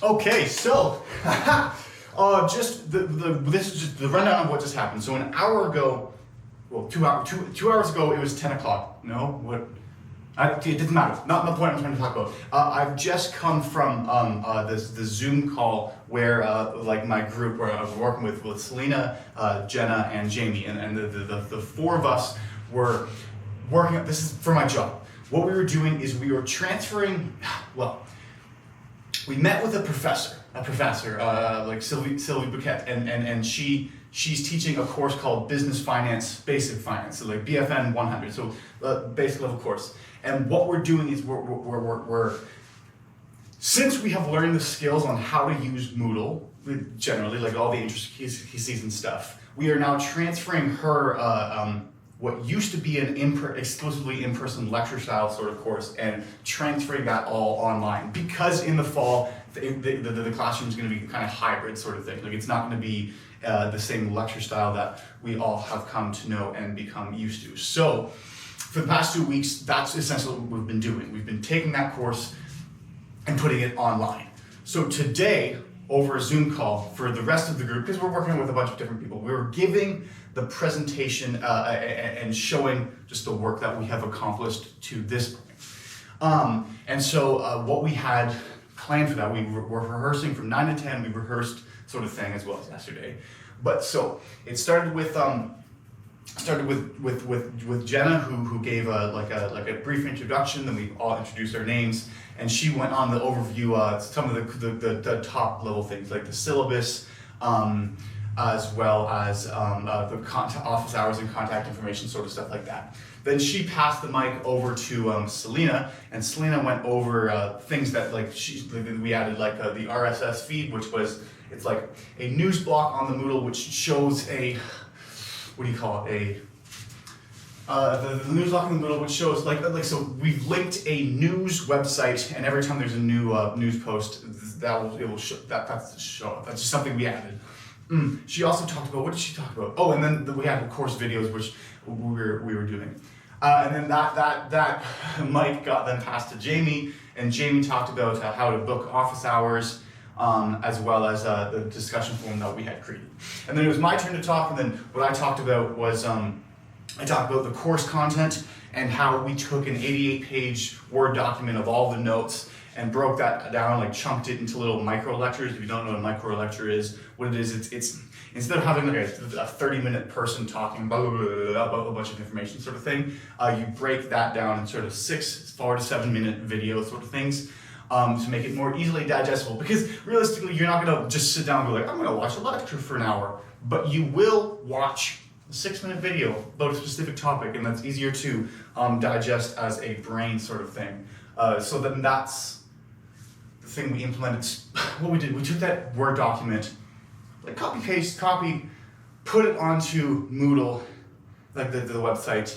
Okay, so just this is just the rundown of what just happened. So an hour ago, well, 2 hours ago, it was 10 o'clock. No, what? It doesn't matter. Not the point I'm trying to talk about. I've just come from the Zoom call where like my group where I was working with Selena, Jenna, and Jamie, and the four of us were working. This is for my job. What we were doing is we were transferring. Well, we met with a professor, like Sylvie Bouquet, and she's teaching a course called Business Finance, Basic Finance, so like BFN 100, so basic level course. And what we're doing is we're since we have learned the skills on how to use Moodle, generally, like all the intricacies and stuff, we are now transferring her what used to be an exclusively in-person lecture style sort of course and transferring that all online. Because in the fall, the classroom is going to be kind of hybrid sort of thing. Like it's not going to be the same lecture style that we all have come to know and become used to. So for the past 2 weeks, that's essentially what we've been doing. We've been taking that course and putting it online. So today, over a Zoom call for the rest of the group, because we're working with a bunch of different people, we were giving the presentation and showing just the work that we have accomplished to this point. And so what we had planned for that, we were rehearsing from 9 to 10, we rehearsed sort of thing as well as yesterday. But so it started with Jenna, who gave a brief introduction. Then we all introduced our names, and she went on the overview, some of the top level things like the syllabus, as well as the office hours and contact information, sort of stuff like that. Then she passed the mic over to Selena, and Selena went over things that we added like the RSS feed, which was it's like a news block on the Moodle, which shows a what do you call it? The news block in the middle, which shows so we've linked a news website, and every time there's a new news post, it will show that's just something we added. She also talked about, what did she talk about? Oh, and then we had of course videos which we were doing, and then that mic got then passed to Jamie, and Jamie talked about how to book office hours. As well as the discussion forum that we had created. And then it was my turn to talk, and then what I talked about was, I talked about the course content and how we took an 88-page Word document of all the notes and broke that down, like chunked it into little micro lectures. If you don't know what a micro lecture is, what it is, it's instead of having like a 30-minute person talking about a bunch of information sort of thing, you break that down in sort of 4 to 7 minute video sort of things. To make it more easily digestible, because realistically you're not going to just sit down and go like, I'm going to watch a lecture for an hour, but you will watch a 6-minute video about a specific topic, and that's easier to digest as a brain sort of thing. So then that's the thing we implemented. What we did, we took that Word document, like copy, put it onto Moodle, like the website,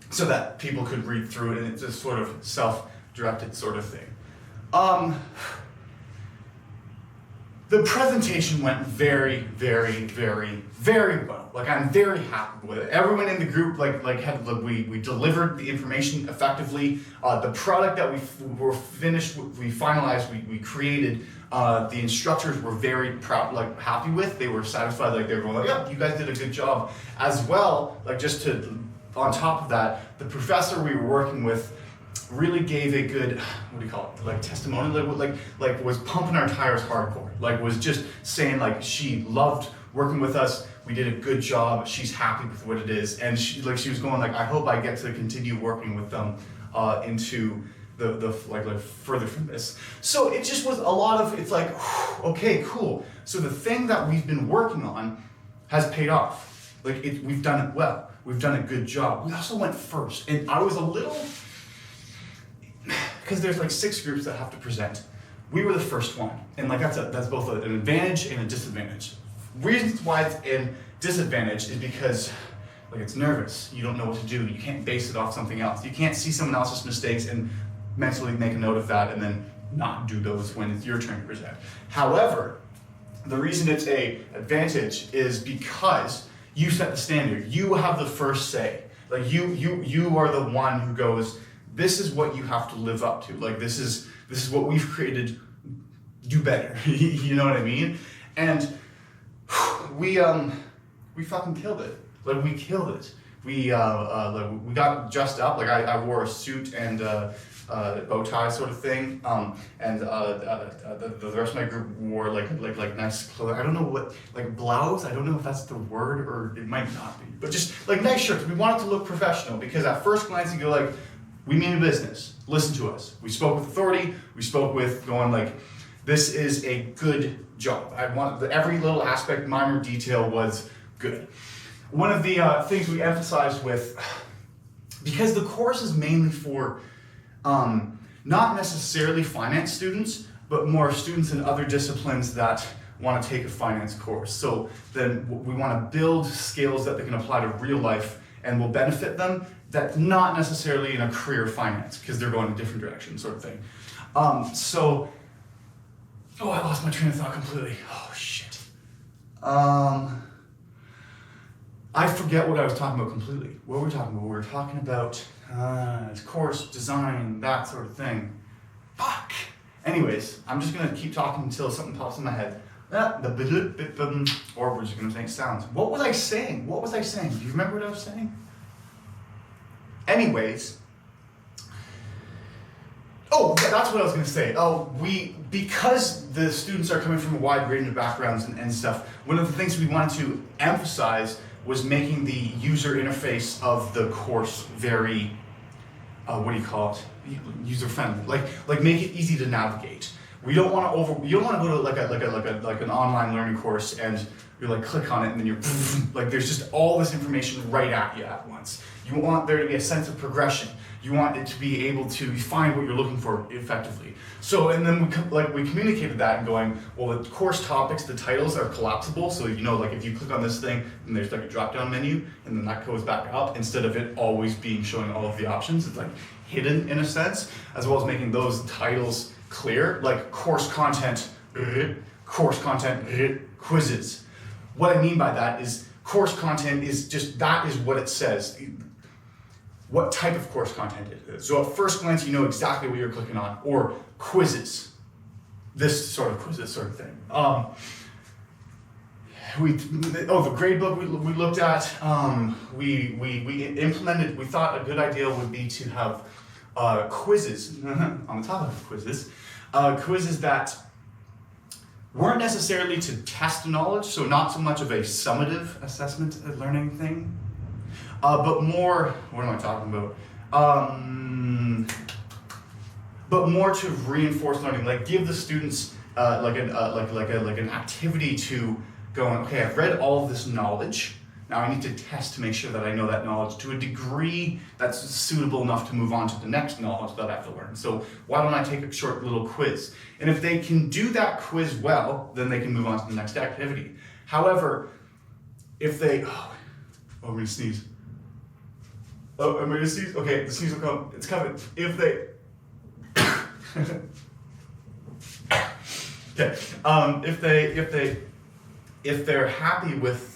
so that people could read through it, and it's just sort of self-directed sort of thing. The presentation went very, very, very, very well. Like I'm very happy with it. Everyone in the group we delivered the information effectively. The product that we finalized, we created. The instructors were very proud, happy with. They were satisfied. Like they were going, "Yeah, you guys did a good job." As well, on top of that, the professor we were working with really gave a good, what do you call it, testimonial, was pumping our tires hardcore, was just saying she loved working with us, we did a good job, she's happy with what it is, and she was going I hope I get to continue working with them into the further from this. So it just was a lot of, it's okay, cool. So the thing that we've been working on has paid off. We've done it well. We've done a good job. We also went first, and I was a little, because there's 6 groups that have to present. We were the first one, and that's both an advantage and a disadvantage. Reasons why it's a disadvantage is because it's nervous. You don't know what to do. You can't base it off something else. You can't see someone else's mistakes and mentally make a note of that and then not do those when it's your turn to present. However, the reason it's a advantage is because you set the standard. You have the first say. You are the one who goes, this is what you have to live up to. This is what we've created do better. You know what I mean? And we fucking killed it. Like, we killed it. We got dressed up. Like, I wore a suit and bow tie sort of thing. And the rest of my group wore like nice clothes. I don't know what, like blouse. I don't know if that's the word, or it might not be. But just like nice shirts. We wanted to look professional, because at first glance you go like, we mean business. Listen to us. We spoke with authority. We spoke with going like, this is a good job. I want every little aspect, minor detail was good. One of the things we emphasized with, because the course is mainly for not necessarily finance students, but more students in other disciplines that want to take a finance course. So then we want to build skills that they can apply to real life and will benefit them, that not necessarily in a career finance, because they're going in a different direction, sort of thing. Oh, I lost my train of thought completely. Oh, shit. I forget what I was talking about completely. What were we talking about? We were talking about course, design, that sort of thing. Fuck. Anyways, I'm just going to keep talking until something pops in my head. Or we're just going to make sounds. What was I saying? Do you remember what I was saying? Anyways. Oh, that's what I was going to say. Because the students are coming from a wide range of backgrounds and stuff, one of the things we wanted to emphasize was making the user interface of the course very, user-friendly. Like make it easy to navigate. You don't want to go to like an online learning course and you're like, click on it, and then you're like, there's just all this information right at you at once. You want there to be a sense of progression. You want it to be able to find what you're looking for effectively. So, and then we communicated that and going, well, the course topics, the titles are collapsible. So, like if you click on this thing, and there's like a drop-down menu, and then that goes back up, instead of it always being showing all of the options, it's like hidden in a sense, as well as making those titles clear, like course content, quizzes. What I mean by that is course content is just, that is what it says. What type of course content it is. So at first glance, you know exactly what you're clicking on. Or quizzes. This sort of quizzes sort of thing. The grade book we looked at, we implemented, we thought a good idea would be to have quizzes, on the topic of quizzes, quizzes that weren't necessarily to test knowledge, so not so much of a summative assessment learning thing, but more, what am I talking about? But more to reinforce learning, like give the students like an activity to going, okay, I've read all of this knowledge. Now I need to test to make sure that I know that knowledge to a degree that's suitable enough to move on to the next knowledge that I have to learn. So why don't I take a short little quiz? And if they can do that quiz well, then they can move on to the next activity. However, if they, I'm gonna sneeze. Oh, I'm gonna sneeze. Okay, the sneeze will come. It's coming. If they, okay. If they're happy with.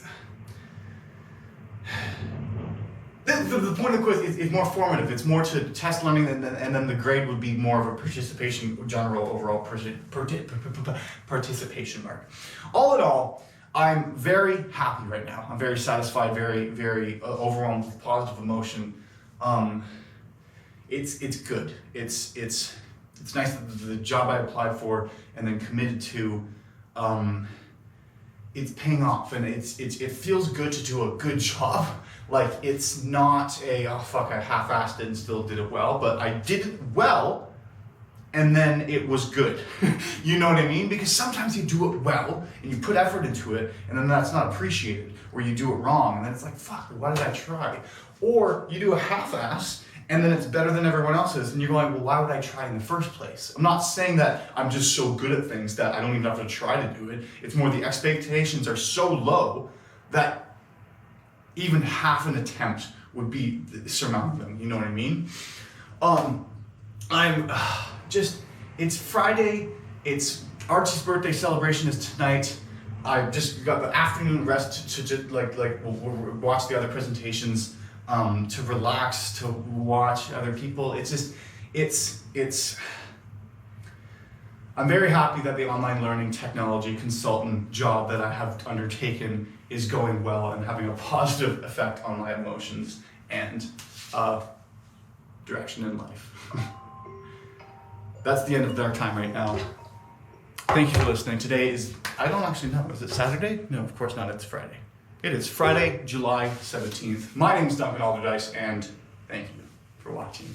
The point of the quiz is more formative. It's more to test learning, and then the grade would be more of a participation, general overall participation mark. All in all, I'm very happy right now. I'm very satisfied, very, very overwhelmed with positive emotion. It's good. It's nice that the job I applied for and then committed to, it's paying off, and it feels good to do a good job. Like, it's not a, oh fuck, I half-assed it and still did it well, but I did it well, and then it was good. You know what I mean? Because sometimes you do it well, and you put effort into it, and then that's not appreciated, or you do it wrong, and then it's like, fuck, why did I try? Or you do a half-ass, and then it's better than everyone else's, and you're going, well, why would I try in the first place? I'm not saying that I'm just so good at things that I don't even have to try to do it. It's more the expectations are so low that even half an attempt would be surmount them, you know what I mean? It's Friday, it's Archie's birthday celebration is tonight. I just got the afternoon rest to just watch the other presentations, to relax, to watch other people. It's I'm very happy that the online learning technology consultant job that I have undertaken is going well and having a positive effect on my emotions and direction in life. That's the end of our time right now. Thank you for listening. Today is, I don't actually know, is it Saturday? No, of course not, it's Friday. It is Friday, July 17th. My name is Duncan Alderdice, and thank you for watching.